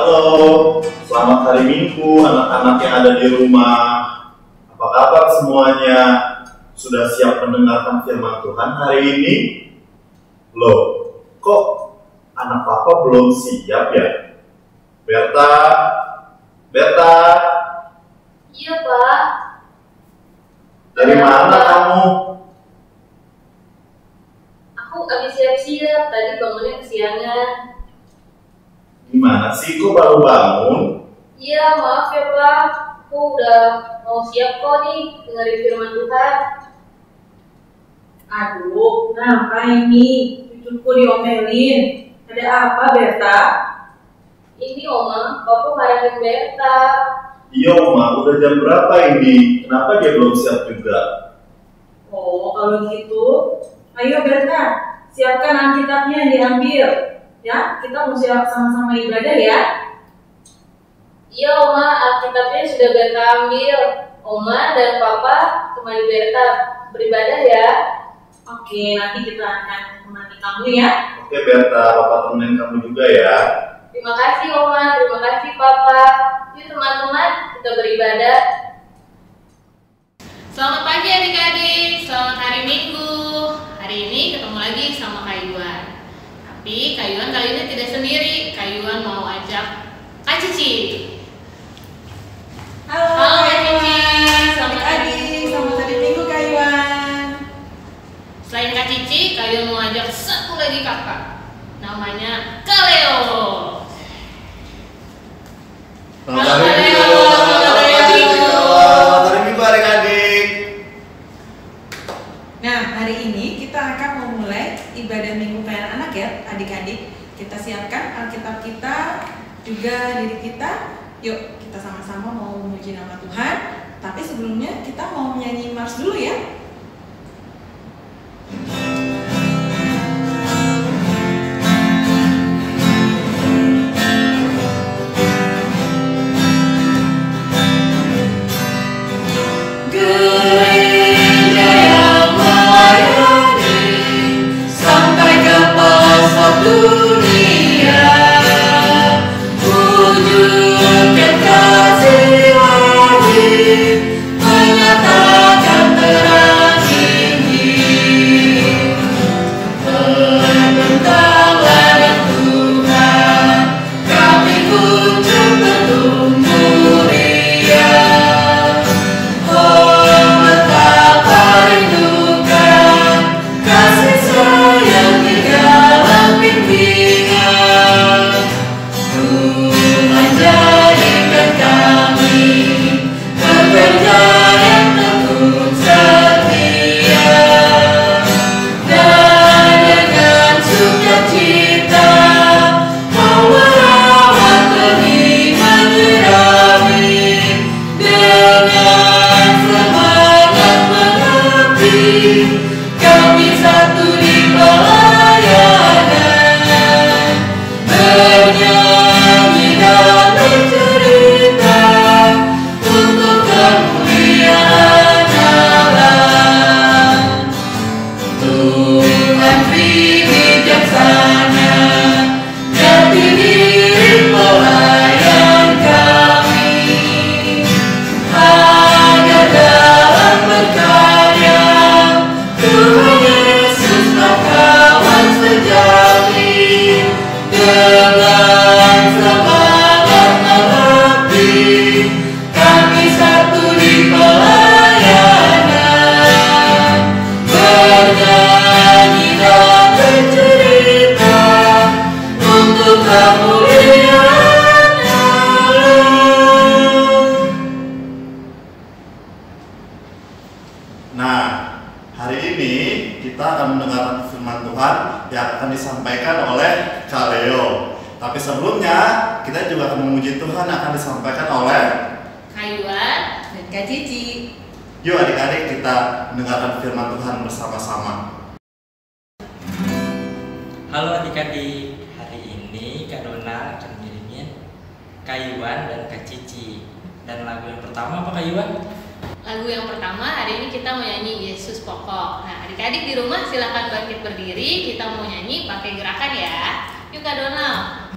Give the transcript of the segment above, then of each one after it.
Halo, selamat hari Minggu anak-anak yang ada di rumah. Apa kabar semuanya? Sudah siap mendengarkan firman Tuhan hari ini? Loh, kok anak papa belum siap ya? Berta? Berta? Iya, Pak. Dari mana kamu? Aku habis siap-siap, tadi bangunnya kesiangan. Gimana sih, kok baru bangun? Iya, maaf ya, Pak. Aku udah mau siap kok nih dengerin firman Tuhan. Aduh, kenapa ini? Cucuku diomelin. Ada apa, Berta? Ini Oma, Papa marahin Berta. Iya Oma, udah jam berapa ini? Kenapa dia belum siap juga? Oh, kalau gitu, ayo Berta, siapkan Alkitabnya yang diambil. Ya, kita mau siap sama-sama ibadah ya. Iya, Oma, Alkitabnya sudah Berta ambil. Oma dan Papa temani Berta beribadah ya. Oke, nanti kita akan menemani kamu ya. Oke Berta, Papa temenin kamu juga ya. Terima kasih Oma, terima kasih Papa. Yuk teman-teman, kita beribadah. Selamat pagi adik-adik, selamat hari Minggu. Hari ini ketemu lagi sama Kak Yuan. Tapi Kak Yuan kali ini tidak sendiri. Kak Yuan mau ajak Kak Cici. Halo Kak Cici, selamat pagi, selamat hari Minggu Kak Yuan. Selain Kak Cici, Kak Yuan mau ajak satu lagi kakak. Namanya Kak Leo. Selamat hari Minggu, selamat hari Minggu adik-adik. Nah, hari ini kita akan memulai ibadah minggu kayak anak ya, adik-adik. Kita siapkan Alkitab kita, juga diri kita. Yuk, kita sama-sama mau memuji nama Tuhan. Tapi sebelumnya kita mau menyanyi mars dulu ya. Nah, hari ini kita akan mendengarkan firman Tuhan yang akan disampaikan oleh Kak Leo. Tapi sebelumnya, kita juga akan memuji Tuhan yang akan disampaikan oleh Kak Yuan Dan Kak Cici. Yuk adik-adik kita mendengarkan firman Tuhan bersama-sama. Halo adik-adik, hari ini Kak Dona akan ngirimin Kak Yuan dan Kak Cici. Dan lagu yang pertama apa Kak Yuan? Lagu yang pertama hari ini kita mau nyanyi Yesus Pokok. Nah adik-adik di rumah silakan bangkit berdiri. Kita mau nyanyi pakai gerakan ya. Yuk Kak Donald.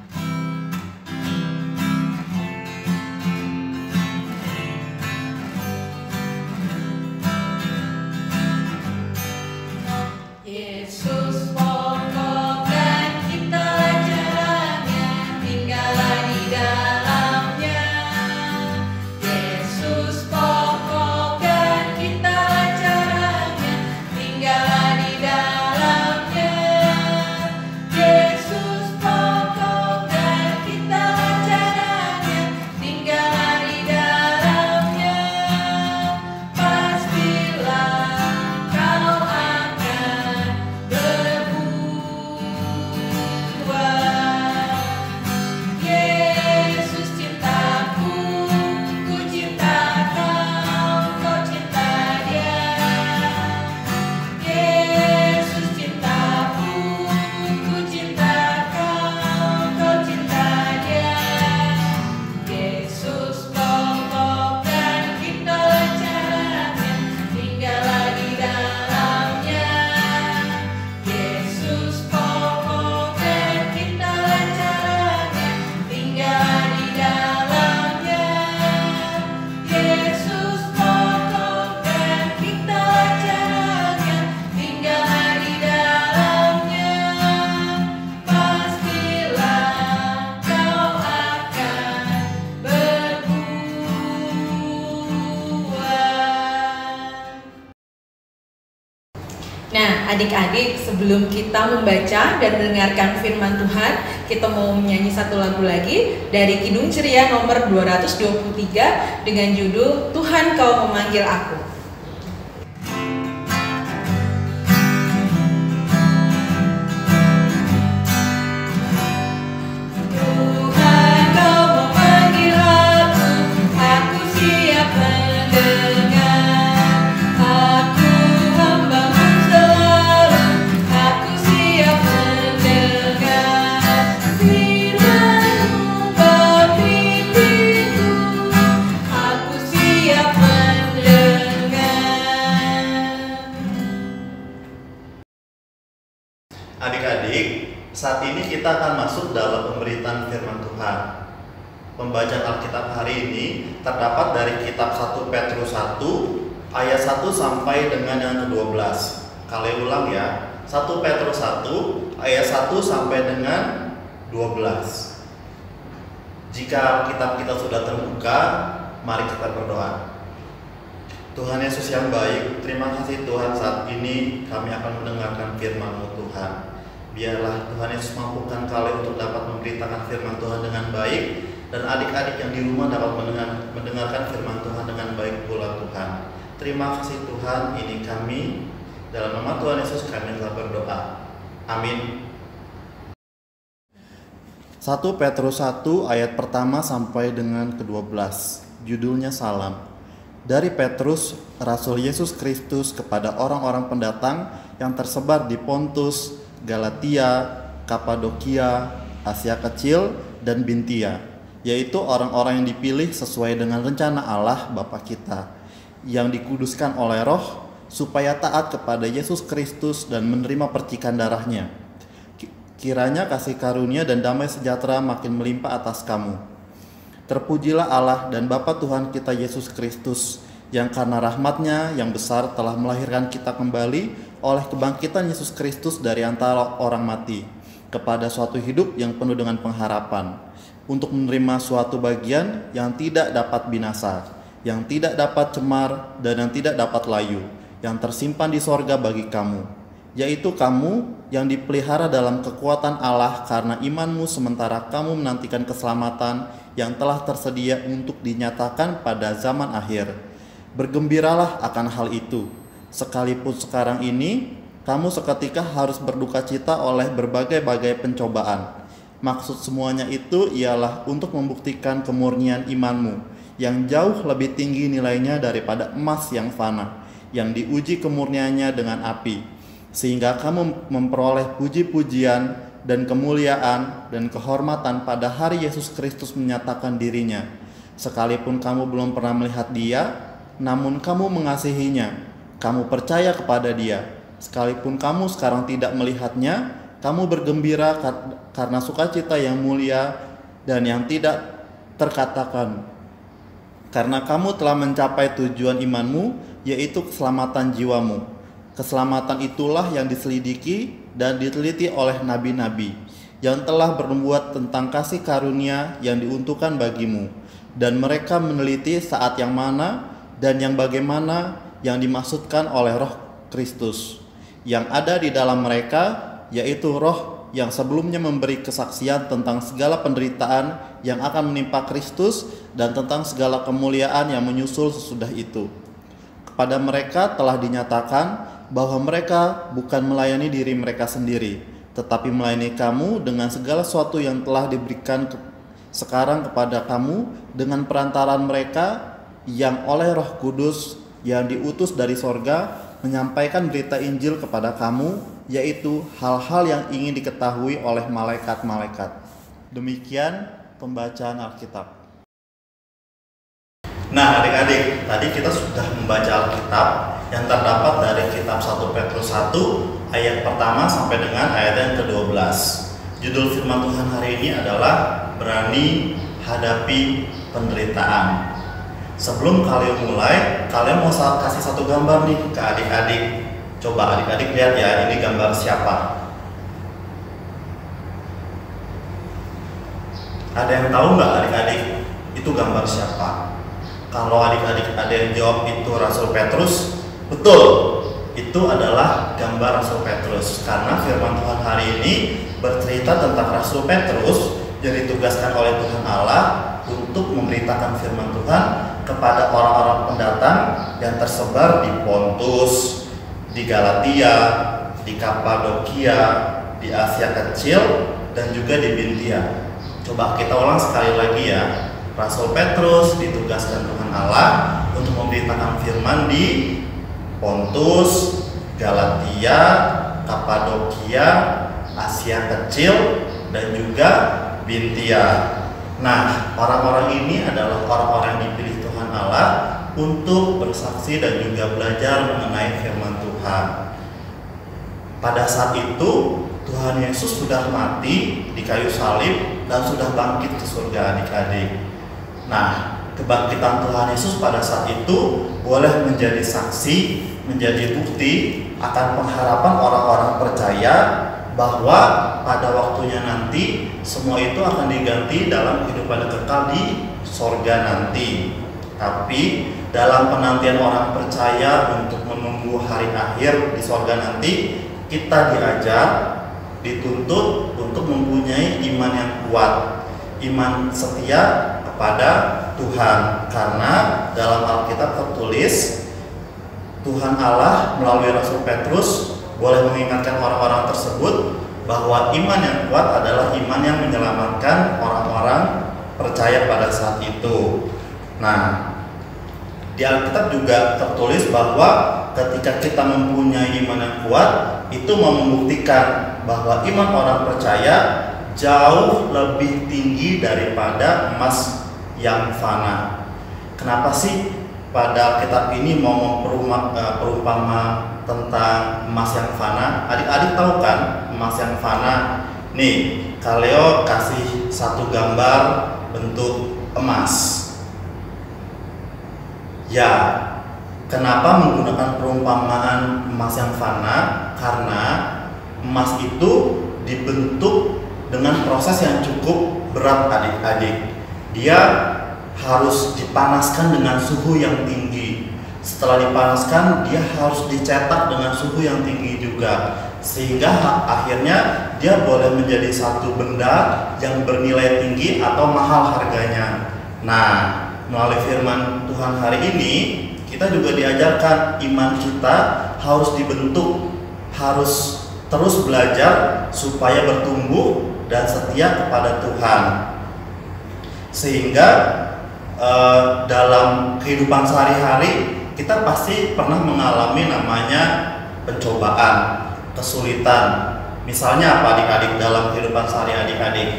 Nah, adik-adik, sebelum kita membaca dan mendengarkan firman Tuhan, kita mau menyanyi satu lagu lagi dari Kidung Ceria nomor 223 dengan judul Tuhan Kau Memanggil Aku. Adik-adik, saat ini kita akan masuk dalam pemberitaan firman Tuhan. Pembacaan Alkitab hari ini terdapat dari kitab 1 Petrus 1 ayat 1 sampai dengan yang ke-12. Kalian ulang ya. 1 Petrus 1 ayat 1 sampai dengan 12. Jika Alkitab kita sudah terbuka, mari kita berdoa. Tuhan Yesus yang baik, terima kasih Tuhan, saat ini kami akan mendengarkan firman-Mu Tuhan. Biarlah Tuhan Yesus mampukan kami untuk dapat memberitakan firman Tuhan dengan baik, dan adik-adik yang di rumah dapat mendengarkan firman Tuhan dengan baik pula Tuhan. Terima kasih Tuhan, ini kami dalam nama Tuhan Yesus kami telah berdoa. Amin. 1 Petrus 1 ayat pertama sampai dengan ke-12. Judulnya Salam. Dari Petrus, Rasul Yesus Kristus kepada orang-orang pendatang yang tersebar di Pontus, Galatia, Kapadokia, Asia Kecil, dan Bintia, yaitu orang-orang yang dipilih sesuai dengan rencana Allah Bapa kita, yang dikuduskan oleh Roh, supaya taat kepada Yesus Kristus dan menerima percikan darahnya. Kiranya kasih karunia dan damai sejahtera makin melimpah atas kamu. Terpujilah Allah dan Bapa Tuhan kita Yesus Kristus, yang karena rahmat-Nya yang besar telah melahirkan kita kembali oleh kebangkitan Yesus Kristus dari antara orang mati, kepada suatu hidup yang penuh dengan pengharapan, untuk menerima suatu bagian yang tidak dapat binasa, yang tidak dapat cemar, dan yang tidak dapat layu, yang tersimpan di sorga bagi kamu, yaitu kamu yang dipelihara dalam kekuatan Allah karena imanmu, sementara kamu menantikan keselamatan yang telah tersedia untuk dinyatakan pada zaman akhir. Bergembiralah akan hal itu, sekalipun sekarang ini kamu seketika harus berduka cita oleh berbagai-bagai pencobaan. Maksud semuanya itu ialah untuk membuktikan kemurnian imanmu, yang jauh lebih tinggi nilainya daripada emas yang fana, yang diuji kemurniannya dengan api, sehingga kamu memperoleh puji-pujian dan kemuliaan dan kehormatan pada hari Yesus Kristus menyatakan dirinya. Sekalipun kamu belum pernah melihat Dia, namun kamu mengasihinya, kamu percaya kepada Dia. Sekalipun kamu sekarang tidak melihatnya, kamu bergembira karena sukacita yang mulia dan yang tidak terkatakan, karena kamu telah mencapai tujuan imanmu, yaitu keselamatan jiwamu. Keselamatan itulah yang diselidiki dan diteliti oleh nabi-nabi yang telah bernubuat tentang kasih karunia yang diuntukkan bagimu, dan mereka meneliti saat yang mana dan yang bagaimana yang dimaksudkan oleh Roh Kristus yang ada di dalam mereka, yaitu Roh yang sebelumnya memberi kesaksian tentang segala penderitaan yang akan menimpa Kristus dan tentang segala kemuliaan yang menyusul sesudah itu. Kepada mereka telah dinyatakan bahwa mereka bukan melayani diri mereka sendiri, tetapi melayani kamu dengan segala sesuatu yang telah diberikan sekarang kepada kamu dengan perantaraan mereka yang oleh Roh Kudus yang diutus dari sorga menyampaikan berita Injil kepada kamu, yaitu hal-hal yang ingin diketahui oleh malaikat-malaikat. Demikian pembacaan Alkitab. Nah adik-adik, tadi kita sudah membaca Alkitab yang terdapat dari kitab 1 Petrus 1 ayat pertama sampai dengan ayat yang ke-12. Judul firman Tuhan hari ini adalah berani hadapi penderitaan. Sebelum kalian mulai, kalian mau kasih satu gambar nih ke adik-adik. Coba adik-adik lihat ya, ini gambar siapa? Ada yang tahu nggak adik-adik itu gambar siapa? Kalau adik-adik ada yang jawab itu Rasul Petrus, betul, itu adalah gambar Rasul Petrus. Karena firman Tuhan hari ini bercerita tentang Rasul Petrus yang ditugaskan oleh Tuhan Allah untuk memberitakan firman Tuhan kepada orang-orang pendatang yang tersebar di Pontus, di Galatia, di Kapadokia, di Asia Kecil, dan juga di Bintia. Coba kita ulang sekali lagi ya. Rasul Petrus ditugaskan Tuhan Allah untuk memberitakan firman di Pontus, Galatia, Kapadokia, Asia Kecil, dan juga Bintia. Nah, orang-orang ini adalah orang-orang yang dipilih Tuhan Allah untuk bersaksi dan juga belajar mengenai firman Tuhan. Pada saat itu, Tuhan Yesus sudah mati di kayu salib dan sudah bangkit ke surga adik-adik. Nah, kebangkitan Tuhan Yesus pada saat itu boleh menjadi saksi, menjadi bukti akan pengharapan orang-orang percaya bahwa pada waktunya nanti semua itu akan diganti dalam kehidupan kekal di sorga nanti. Tapi dalam penantian orang percaya untuk menunggu hari akhir di sorga nanti, kita diajar, dituntut untuk mempunyai iman yang kuat, iman setia kepada Tuhan. Karena dalam Alkitab tertulis Tuhan Allah melalui Rasul Petrus boleh mengingatkan orang-orang tersebut bahwa iman yang kuat adalah iman yang menyelamatkan orang-orang percaya pada saat itu. Nah, di Alkitab juga tertulis bahwa ketika kita mempunyai iman yang kuat, itu mau membuktikan bahwa iman orang percaya jauh lebih tinggi daripada emas yang fana. Kenapa sih pada kitab ini mau perumpama tentang emas yang fana? Adik-adik tahu kan emas yang fana? Nih, Kaleo kasih satu gambar bentuk emas. Ya, kenapa menggunakan perumpamaan emas yang fana? Karena emas itu dibentuk dengan proses yang cukup berat adik-adik. Dia harus dipanaskan dengan suhu yang tinggi. Setelah dipanaskan, dia harus dicetak dengan suhu yang tinggi juga, sehingga akhirnya dia boleh menjadi satu benda yang bernilai tinggi atau mahal harganya. Nah, melalui firman Tuhan hari ini, kita juga diajarkan iman kita harus dibentuk, harus terus belajar supaya bertumbuh dan setia kepada Tuhan. Sehingga dalam kehidupan sehari-hari kita pasti pernah mengalami namanya pencobaan, kesulitan. Misalnya apa adik-adik dalam kehidupan sehari-hari adik-adik?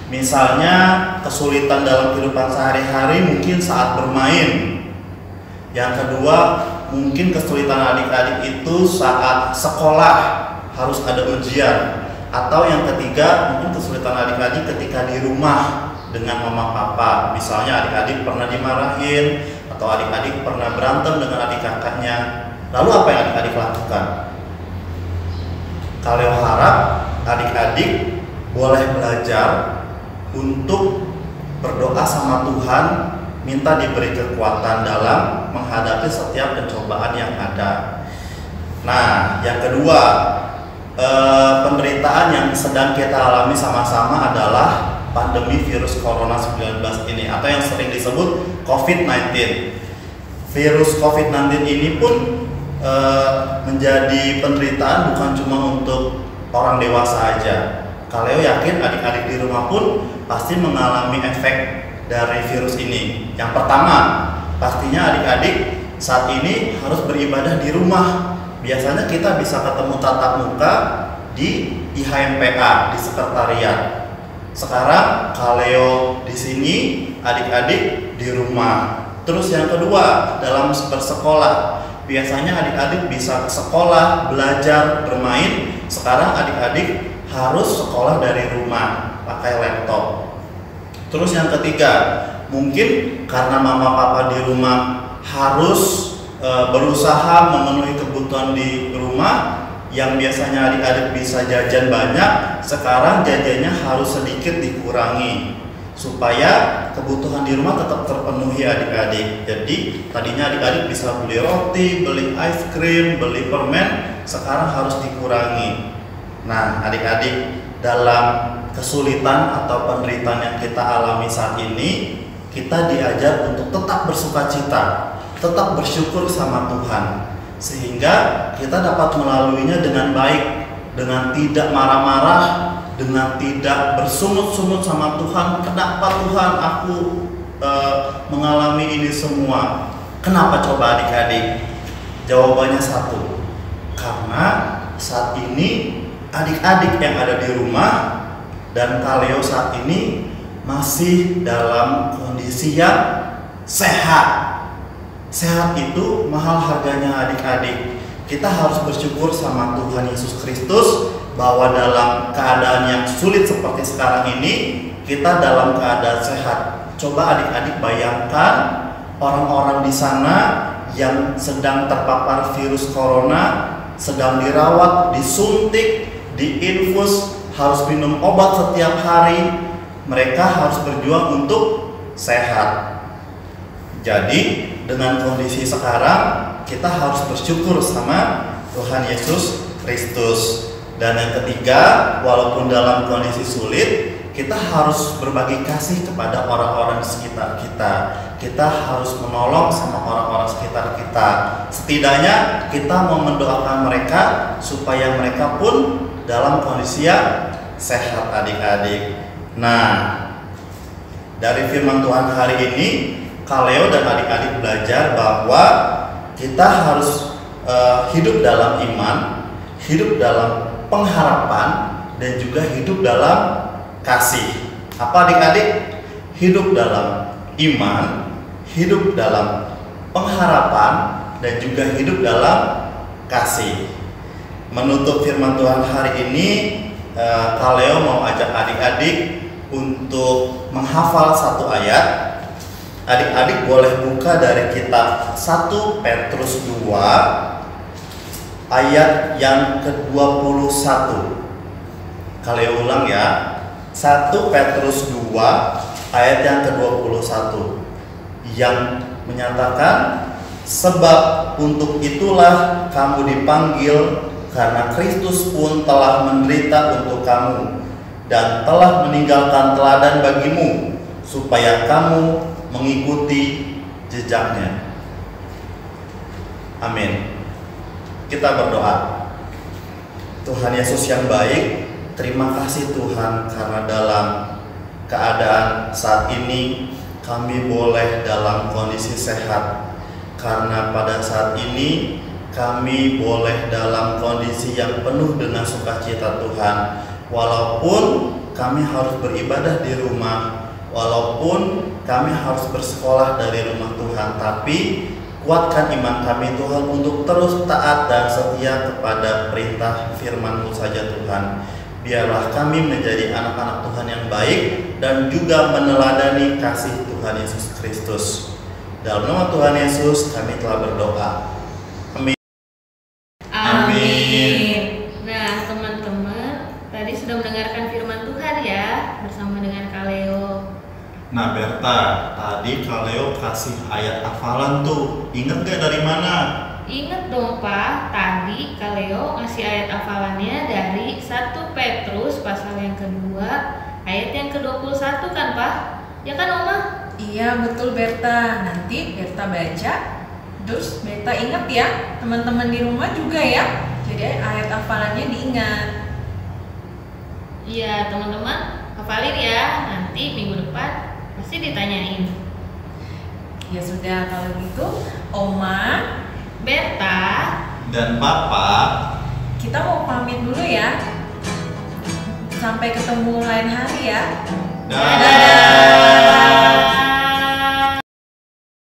Misalnya kesulitan dalam kehidupan sehari-hari mungkin saat bermain. Yang kedua, mungkin kesulitan adik-adik itu saat sekolah harus ada ujian. Atau yang ketiga, mungkin kesulitan adik-adik ketika di rumah dengan mama papa. Misalnya adik-adik pernah dimarahin atau adik-adik pernah berantem dengan adik kakaknya. Lalu apa yang adik-adik lakukan? Kaleo harap adik-adik boleh belajar untuk berdoa sama Tuhan, minta diberi kekuatan dalam menghadapi setiap pencobaan yang ada. Nah, yang kedua, penderitaan yang sedang kita alami sama-sama adalah pandemi virus corona 19 ini, atau yang sering disebut COVID-19. Virus COVID-19 ini pun menjadi penderitaan bukan cuma untuk orang dewasa aja. Kaleo yakin adik-adik di rumah pun pasti mengalami efek dari virus ini. Yang pertama, pastinya adik-adik saat ini harus beribadah di rumah. Biasanya kita bisa ketemu tatap muka di IHMPA, di sekretariat. Sekarang Kaleo di sini, adik-adik di rumah. Terus yang kedua, dalam bersekolah, biasanya adik-adik bisa ke sekolah, belajar, bermain. Sekarang adik-adik harus sekolah dari rumah, pakai laptop. Terus yang ketiga, mungkin karena mama papa di rumah harus berusaha memenuhi kebutuhan di rumah, yang biasanya adik-adik bisa jajan banyak, sekarang jajannya harus sedikit dikurangi supaya kebutuhan di rumah tetap terpenuhi adik-adik. Jadi tadinya adik-adik bisa beli roti, beli ice cream, beli permen, sekarang harus dikurangi. Nah, adik-adik, dalam kesulitan atau penderitaan yang kita alami saat ini, kita diajar untuk tetap bersukacita, tetap bersyukur sama Tuhan, sehingga kita dapat melaluinya dengan baik, dengan tidak marah-marah, dengan tidak bersungut-sungut sama Tuhan. Kenapa Tuhan aku mengalami ini semua? Kenapa coba adik-adik? Jawabannya satu, karena saat ini adik-adik yang ada di rumah dan Kaleo saat ini masih dalam kondisi yang sehat. Sehat itu mahal harganya adik-adik. Kita harus bersyukur sama Tuhan Yesus Kristus bahwa dalam keadaan yang sulit seperti sekarang ini, kita dalam keadaan sehat. Coba adik-adik bayangkan orang-orang di sana yang sedang terpapar virus corona, sedang dirawat, disuntik, diinfus, harus minum obat setiap hari. Mereka harus berjuang untuk sehat. Jadi dengan kondisi sekarang, kita harus bersyukur sama Tuhan Yesus Kristus. Dan yang ketiga, walaupun dalam kondisi sulit, kita harus berbagi kasih kepada orang-orang di sekitar kita. Kita harus menolong sama orang-orang sekitar kita. Setidaknya kita mau mendoakan mereka supaya mereka pun dalam kondisi yang sehat adik-adik. Nah, dari firman Tuhan hari ini, Kaleo dan adik-adik belajar bahwa kita harus hidup dalam iman, hidup dalam pengharapan, dan juga hidup dalam kasih. Apa adik-adik? Hidup dalam iman, hidup dalam pengharapan, dan juga hidup dalam kasih. Menutup firman Tuhan hari ini, Kaleo mau ajak adik-adik untuk menghafal satu ayat. Adik-adik boleh buka dari kitab 1 Petrus 2 ayat yang ke-21. Kaleo ulang ya. 1 Petrus 2 ayat yang ke-21 yang menyatakan, sebab untuk itulah kamu dipanggil, karena Kristus pun telah menderita untuk kamu dan telah meninggalkan teladan bagimu, supaya kamu mengikuti jejaknya. Amin. Kita berdoa. Tuhan Yesus yang baik, terima kasih Tuhan, karena dalam keadaan saat ini kami boleh dalam kondisi sehat. Karena pada saat ini kami boleh dalam kondisi yang penuh dengan sukacita Tuhan. Walaupun kami harus beribadah di rumah, walaupun kami harus bersekolah dari rumah Tuhan, tapi kuatkan iman kami Tuhan untuk terus taat dan setia kepada perintah firman-Mu saja Tuhan. Biarlah kami menjadi anak-anak Tuhan yang baik dan juga meneladani kasih Tuhan Yesus Kristus. Dalam nama Tuhan Yesus kami telah berdoa. Amin. Amin. Nah, teman-teman sudah mendengarkan firman Tuhan ya bersama dengan Kak Leo. Nah Berta, tadi Kak Leo kasih ayat hafalan tuh, inget gak dari mana? Ingat dong Pak, tadi Kak Leo ngasih ayat hafalannya dari 1 Petrus pasal yang kedua ayat yang ke-21 kan Pak? Ya kan Oma? Iya betul Berta, nanti Berta baca, terus Berta ingat ya, teman-teman di rumah juga ya. Jadi ayat hafalannya diingat. Iya teman-teman, hafalin ya, nanti minggu depan pasti ditanyain. Ya sudah kalau gitu, Oma, Berta, Dan Papa, kita mau pamit dulu ya. Sampai ketemu lain hari ya. dah.